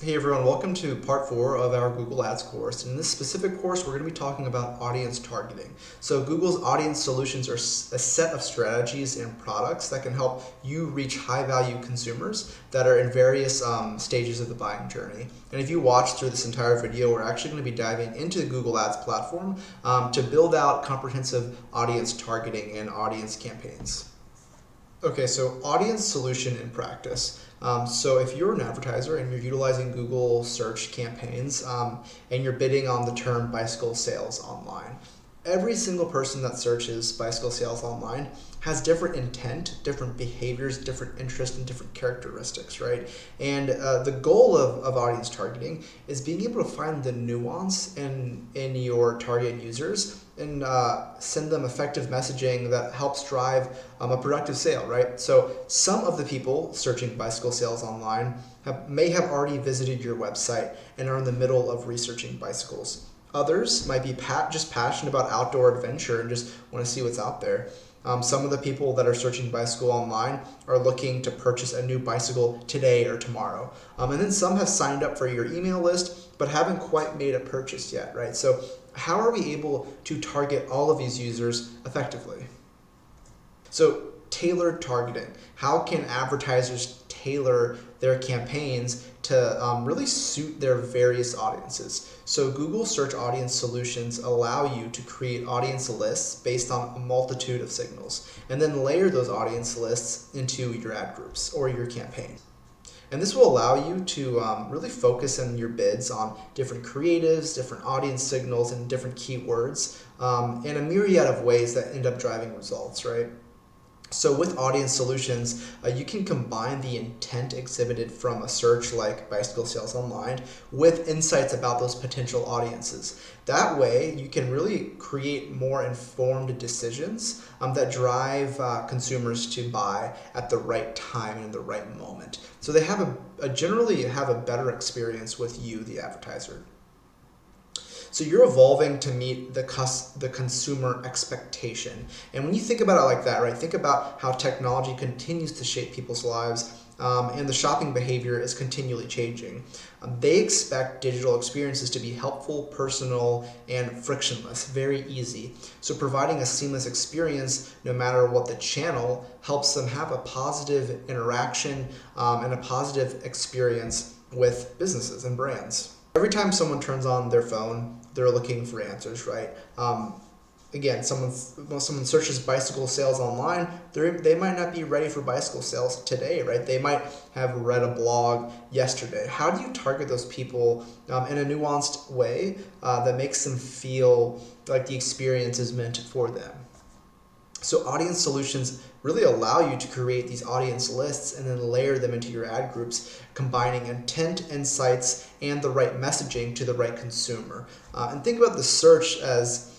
Hey everyone, welcome to part 4 of our Google Ads course. In this specific course, we're going to be talking about audience targeting. So Google's audience solutions are a set of strategies and products that can help you reach high-value consumers that are in various stages of the buying journey. And if you watch through this entire video, we're actually going to be diving into the Google Ads platform to build out comprehensive audience targeting and audience campaigns. Okay, so audience solution in practice. So if you're an advertiser and you're utilizing Google search campaigns and you're bidding on the term bicycle sales online, every single person that searches bicycle sales online has different intent, different behaviors, different interests, and different characteristics, right? And the goal of audience targeting is being able to find the nuance in your target users and send them effective messaging that helps drive a productive sale, right? So some of the people searching bicycle sales online may have already visited your website and are in the middle of researching bicycles. Others might be just passionate about outdoor adventure and just want to see what's out there. Some of the people that are searching bicycle online are looking to purchase a new bicycle today or tomorrow. And then some have signed up for your email list but haven't quite made a purchase yet, right? So how are we able to target all of these users effectively? So tailored targeting. How can advertisers tailor their campaigns to really suit their various audiences? So Google Search Audience Solutions allow you to create audience lists based on a multitude of signals, and then layer those audience lists into your ad groups or your campaign. And this will allow you to really focus in your bids on different creatives, different audience signals, and different keywords in a myriad of ways that end up driving results, right? So with audience solutions, you can combine the intent exhibited from a search like bicycle sales online with insights about those potential audiences. That way, you can really create more informed decisions that drive consumers to buy at the right time and in the right moment. So they have generally have a better experience with you, the advertiser. So you're evolving to meet the consumer expectation. And when you think about it like that, right, think about how technology continues to shape people's lives and the shopping behavior is continually changing. They expect digital experiences to be helpful, personal, and frictionless, very easy. So providing a seamless experience, no matter what the channel, helps them have a positive interaction and a positive experience with businesses and brands. Every time someone turns on their phone, they're looking for answers, right? Again, when someone searches bicycle sales online, they might not be ready for bicycle sales today, right? They might have read a blog yesterday. How do you target those people in a nuanced way that makes them feel like the experience is meant for them? So audience solutions really allow you to create these audience lists and then layer them into your ad groups, combining intent, insights, and the right messaging to the right consumer. And think about the search as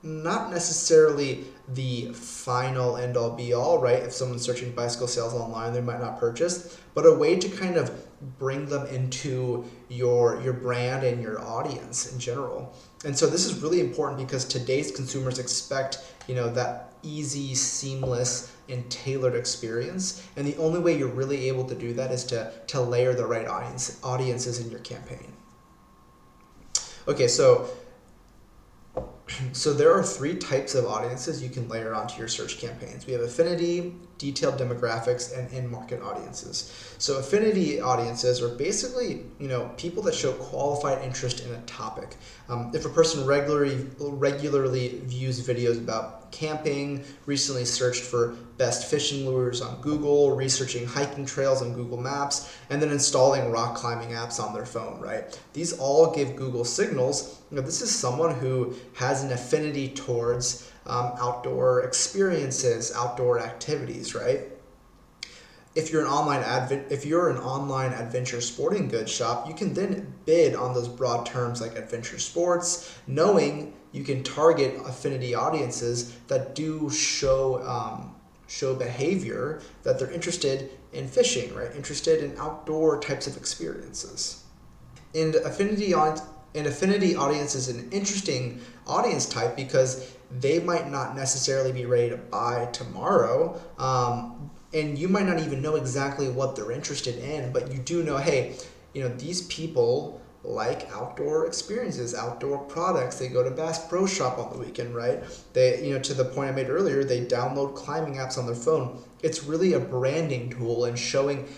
not necessarily the final end-all be-all, right? If someone's searching bicycle sales online, they might not purchase, but a way to kind of bring them into your brand and your audience in general. And so this is really important because today's consumers expect, that easy, seamless, and tailored experience. And the only way you're really able to do that is to layer the right audiences in your campaign. Okay, so there are 3 types of audiences you can layer onto your search campaigns. We have affinity, detailed demographics, and in-market audiences. So affinity audiences are basically, people that show qualified interest in a topic. If a person regularly views videos about camping, recently searched for best fishing lures on Google, researching hiking trails on Google Maps, and then installing rock climbing apps on their phone, right? These all give Google signals. This is someone who has an affinity towards outdoor experiences, outdoor activities, right? If you're an online adventure sporting goods shop, you can then bid on those broad terms like adventure sports, knowing you can target affinity audiences that do show behavior that they're interested in fishing, right? Interested in outdoor types of experiences. And affinity audience is an interesting audience type because they might not necessarily be ready to buy tomorrow, and you might not even know exactly what they're interested in, but you do know, hey, these people like outdoor experiences, outdoor products. They go to Bass Pro Shop on the weekend, right? They, to the point I made earlier, they download climbing apps on their phone. It's really a branding tool and showing,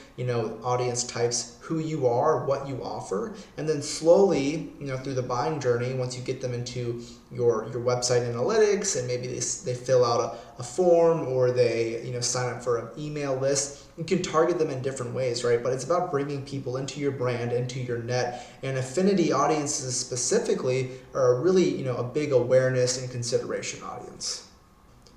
audience types who you are, what you offer, and then slowly, through the buying journey, once you get them into your website analytics, and maybe they fill out a form, or they sign up for an email list, you can target them in different ways, right? But it's about bringing people into your brand, into your net, and affinity audiences specifically are really a big awareness and consideration audience.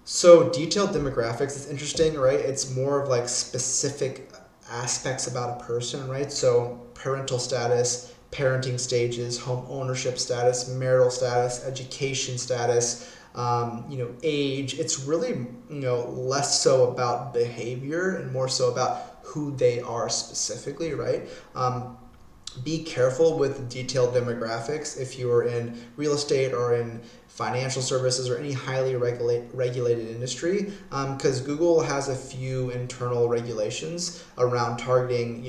So detailed demographics is interesting, right? It's more of like specific aspects about a person, right? So parental status, parenting stages, home ownership status, marital status, education status, age. It's really, less so about behavior and more so about who they are specifically, right? Be careful with detailed demographics if you are in real estate or in financial services or any highly regulated industry, because Google has a few internal regulations around targeting,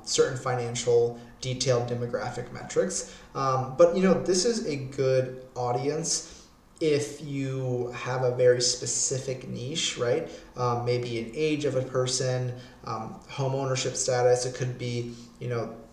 certain financial detailed demographic metrics. But this is a good audience if you have a very specific niche, right? Maybe an age of a person, home ownership status. It could be,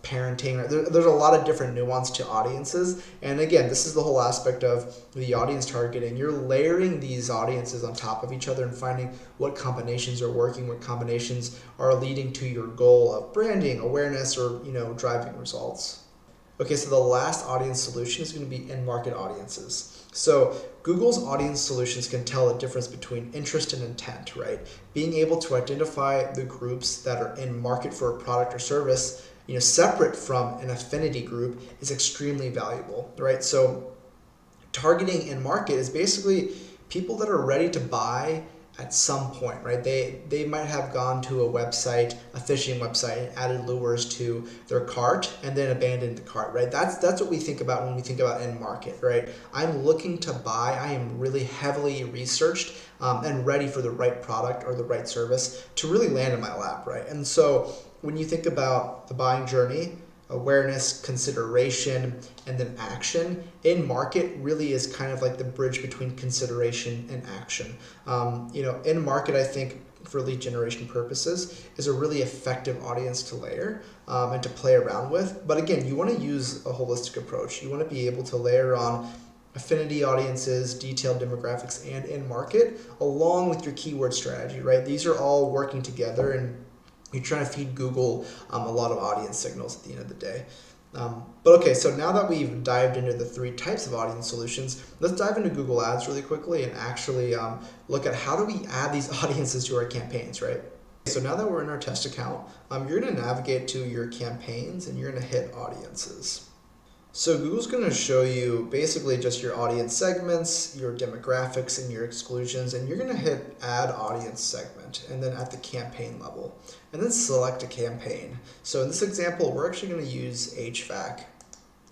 parenting. Right? There's a lot of different nuance to audiences. And again, this is the whole aspect of the audience targeting. You're layering these audiences on top of each other and finding what combinations are working, what combinations are leading to your goal of branding, awareness, or, driving results. Okay, so the last audience solution is going to be in-market audiences. So Google's audience solutions can tell the difference between interest and intent, right? Being able to identify the groups that are in market for a product or service, separate from an affinity group, is extremely valuable, right? So targeting in market is basically people that are ready to buy at some point, right? They might have gone to a website, a fishing website, and added lures to their cart and then abandoned the cart, right? That's what we think about when we think about in market, right? I'm looking to buy. I am really heavily researched and ready for the right product or the right service to really land in my lap, right? And so when you think about the buying journey, awareness, consideration, and then action, in market really is kind of like the bridge between consideration and action. In market, I think for lead generation purposes is a really effective audience to layer and to play around with. But again, you want to use a holistic approach. You want to be able to layer on affinity audiences, detailed demographics, and in market along with your keyword strategy, right? These are all working together, and you're trying to feed Google a lot of audience signals at the end of the day. But okay, so now that we've dived into the 3 types of audience solutions, let's dive into Google Ads really quickly and actually look at how do we add these audiences to our campaigns, right? So now that we're in our test account, you're going to navigate to your campaigns and you're going to hit audiences. So Google's going to show you basically just your audience segments, your demographics, and your exclusions, and you're going to hit Add Audience Segment, and then at the campaign level, and then select a campaign. So in this example, we're actually going to use HVAC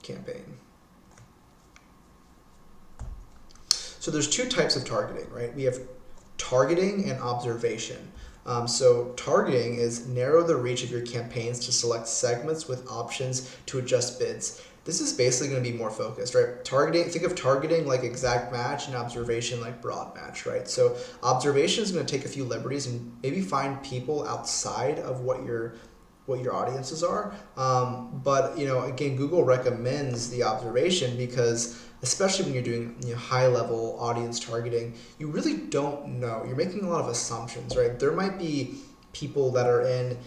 campaign. So there's 2 types of targeting, right? We have targeting and observation. So targeting is narrow the reach of your campaigns to select segments with options to adjust bids. This is basically going to be more focused, right? Targeting, think of targeting like exact match and observation like broad match, right? So observation is going to take a few liberties and maybe find people outside of what your audiences are. But again, Google recommends the observation because especially when you're doing high level audience targeting, you really don't know. You're making a lot of assumptions, right? There might be people that are in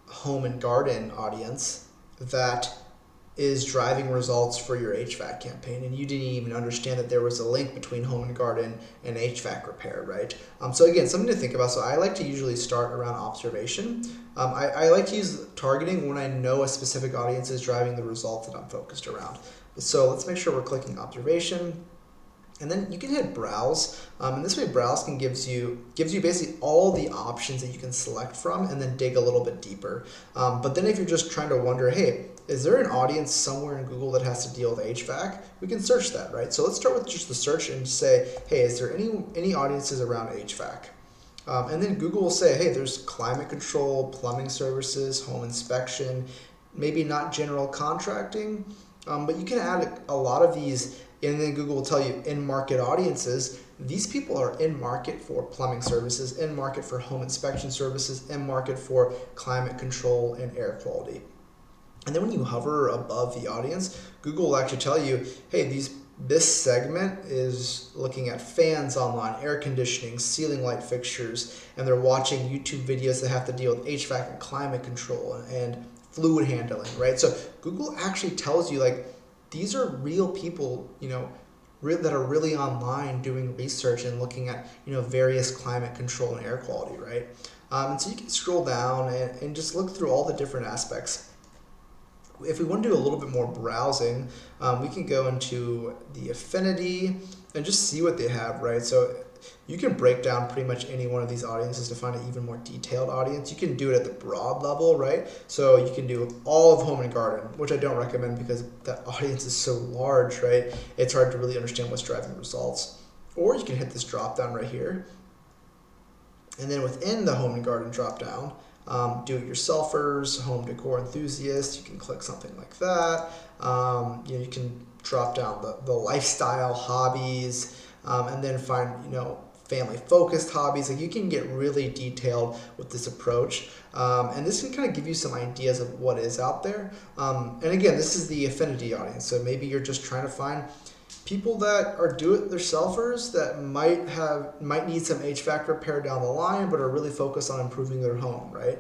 home and garden audience that is driving results for your HVAC campaign, and you didn't even understand that there was a link between home and garden and HVAC repair, right? So again, something to think about. So I like to usually start around observation. I like to use targeting when I know a specific audience is driving the results that I'm focused around. So let's make sure we're clicking observation. And then you can hit browse, and this way browse gives you basically all the options that you can select from and then dig a little bit deeper. But then if you're just trying to wonder, hey, is there an audience somewhere in Google that has to deal with HVAC? We can search that, right? So let's start with just the search and say, hey, is there any audiences around HVAC? And then Google will say, hey, there's climate control, plumbing services, home inspection, maybe not general contracting, but you can add a lot of these, and then Google will tell you in-market audiences. These people are in market for plumbing services, in market for home inspection services, in market for climate control and air quality. And then when you hover above the audience, Google will actually tell you, hey, this segment is looking at fans online, air conditioning, ceiling light fixtures, and they're watching YouTube videos that have to deal with HVAC and climate control and fluid handling, right? So Google actually tells you, like, these are real people, that are really online doing research and looking at, various climate control and air quality, right? And so you can scroll down and just look through all the different aspects. If we want to do a little bit more browsing, we can go into the Affinity and just see what they have, right? So you can break down pretty much any one of these audiences to find an even more detailed audience. You can do it at the broad level, right? So you can do all of home and garden, which I don't recommend because that audience is so large, right? It's hard to really understand what's driving results. Or you can hit this drop down right here. And then within the home and garden drop down, do-it-yourselfers, home decor enthusiasts, you can click something like that. You can drop down the lifestyle hobbies, and then find family-focused hobbies. Like, you can get really detailed with this approach, and this can kind of give you some ideas of what is out there. And again, this is the Affinity audience, so maybe you're just trying to find people that are do-it-yourselfers that might need some HVAC repair down the line, but are really focused on improving their home, right?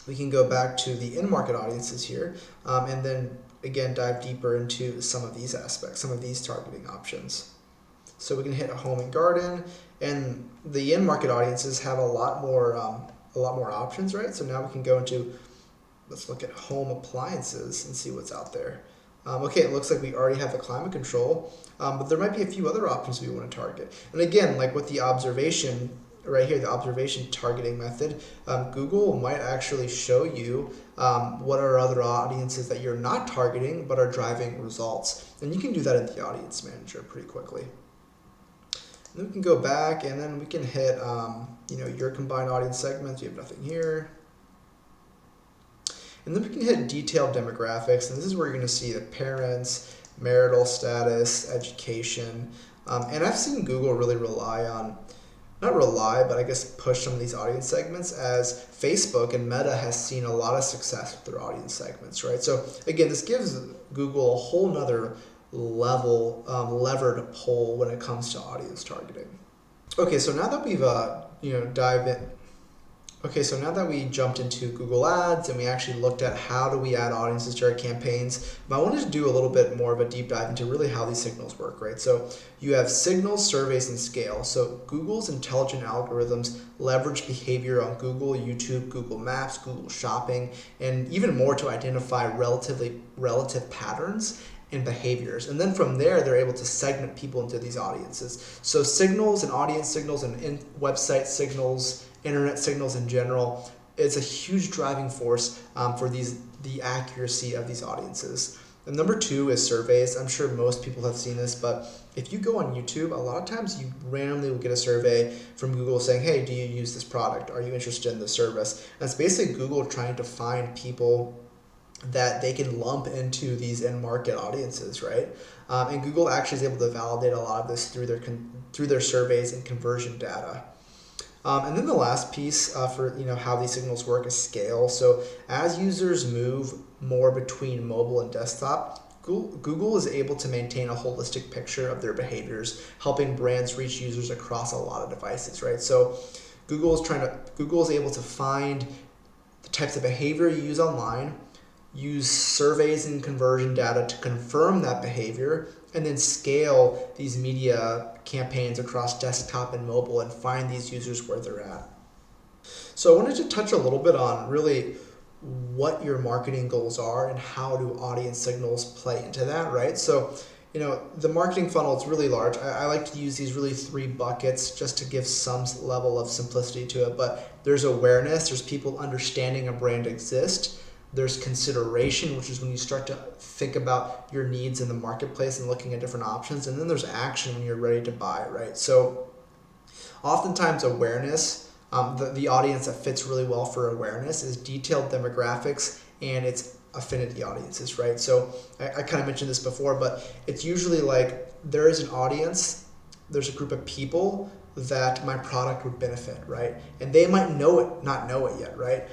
We can go back to the in-market audiences here, and then again dive deeper into some of these aspects, some of these targeting options. So we can hit home and garden, and the in-market audiences have a lot more options, right? So now we can go into, let's look at home appliances and see what's out there. Okay, it looks like we already have the climate control, but there might be a few other options we want to target. And again, like with the observation right here, the observation targeting method, Google might actually show you what are other audiences that you're not targeting but are driving results. And you can do that in the audience manager pretty quickly. And then we can go back and then we can hit your combined audience segments. You have nothing here. And then we can hit detailed demographics, and this is where you're going to see the parents, marital status, education. And I've seen Google really but I guess push some of these audience segments, as Facebook and Meta has seen a lot of success with their audience segments, right? So again, this gives Google a whole nother lever to pull when it comes to audience targeting. Okay, so now that we've So now that we jumped into Google Ads and we actually looked at how do we add audiences to our campaigns, I wanted to do a little bit more of a deep dive into really how these signals work, right? So you have signals, surveys, and scale. So Google's intelligent algorithms leverage behavior on Google, YouTube, Google Maps, Google Shopping, and even more to identify relative patterns and behaviors. And then from there, they're able to segment people into these audiences. So signals and audience signals and website signals, internet signals in general, it's a huge driving force for the accuracy of these audiences. And number two is surveys. I'm sure most people have seen this, but if you go on YouTube, a lot of times you randomly will get a survey from Google saying, hey, do you use this product? Are you interested in the service? And it's basically Google trying to find people that they can lump into these in-market audiences, right? And Google actually is able to validate a lot of this through their surveys and conversion data. And then the last piece for how these signals work is scale. So as users move more between mobile and desktop, Google is able to maintain a holistic picture of their behaviors, helping brands reach users across a lot of devices, right? So Google is able to find the types of behavior you use online, use surveys and conversion data to confirm that behavior, and then scale these media campaigns across desktop and mobile and find these users where they're at. So I wanted to touch a little bit on really what your marketing goals are and how do audience signals play into that, right? So, the marketing funnel is really large. I like to use these really three buckets just to give some level of simplicity to it, but there's awareness, there's people understanding a brand exists. There's consideration, which is when you start to think about your needs in the marketplace and looking at different options. And then there's action when you're ready to buy, right? So Oftentimes awareness, the audience that fits really well for awareness is detailed demographics and it's affinity audiences, right? So I kind of mentioned this before, but it's usually like there is an audience, there's a group of people that my product would benefit, right? And they might know it, not know it yet, right?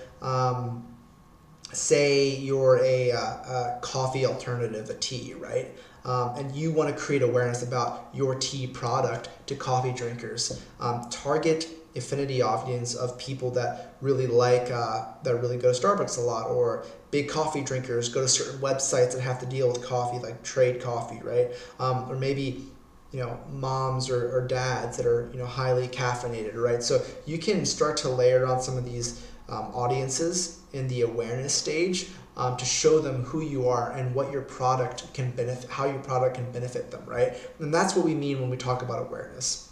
Say you're a coffee alternative, a tea, right? And you want to create awareness about your tea product to coffee drinkers. Target affinity audience of people that really like, that really go to Starbucks a lot, or big coffee drinkers go to certain websites that have to deal with coffee, like Trade Coffee, right? Or maybe moms or dads that are highly caffeinated, right? So you can start to layer on some of these audiences in the awareness stage to show them who you are and what your product can benefit, how your product can benefit them, right? And that's what we mean when we talk about awareness.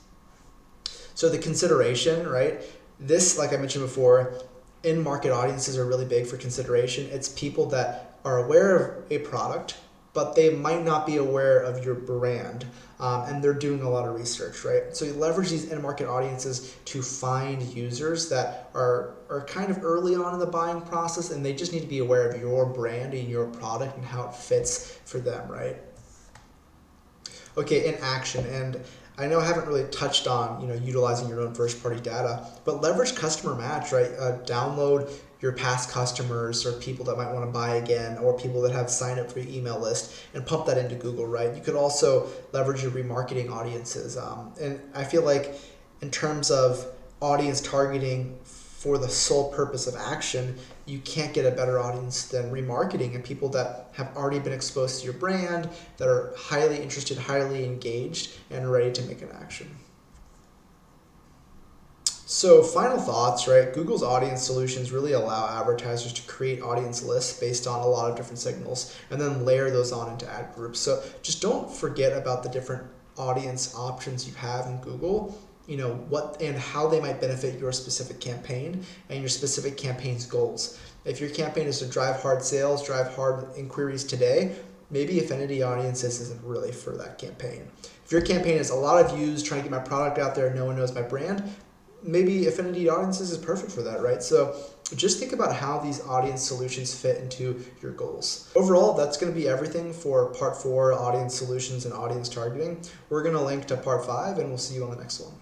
So the consideration, right? This, like I mentioned before, in-market audiences are really big for consideration. It's people that are aware of a product, but they might not be aware of your brand, and they're doing a lot of research, right? So you leverage these in-market audiences to find users that are kind of early on in the buying process, and they just need to be aware of your brand and your product and how it fits for them, right? Okay, in action, and I know I haven't really touched on utilizing your own first-party data, but leverage customer match, right? Download your past customers or people that might want to buy again, or people that have signed up for your email list, and pump that into Google, right? You could also leverage your remarketing audiences, and I feel like in terms of audience targeting for the sole purpose of action, you can't get a better audience than remarketing and people that have already been exposed to your brand, that are highly interested, highly engaged, and ready to make an action. So final thoughts, right? Google's audience solutions really allow advertisers to create audience lists based on a lot of different signals and then layer those on into ad groups. So just don't forget about the different audience options you have in Google, what and how they might benefit your specific campaign and your specific campaign's goals. If your campaign is to drive hard sales, drive hard inquiries today, maybe affinity audiences isn't really for that campaign. If your campaign is a lot of views, trying to get my product out there, no one knows my brand, maybe affinity audiences is perfect for that, right? So just think about how these audience solutions fit into your goals. Overall, that's going to be everything for part 4, audience solutions and audience targeting. We're going to link to part 5, and we'll see you on the next one.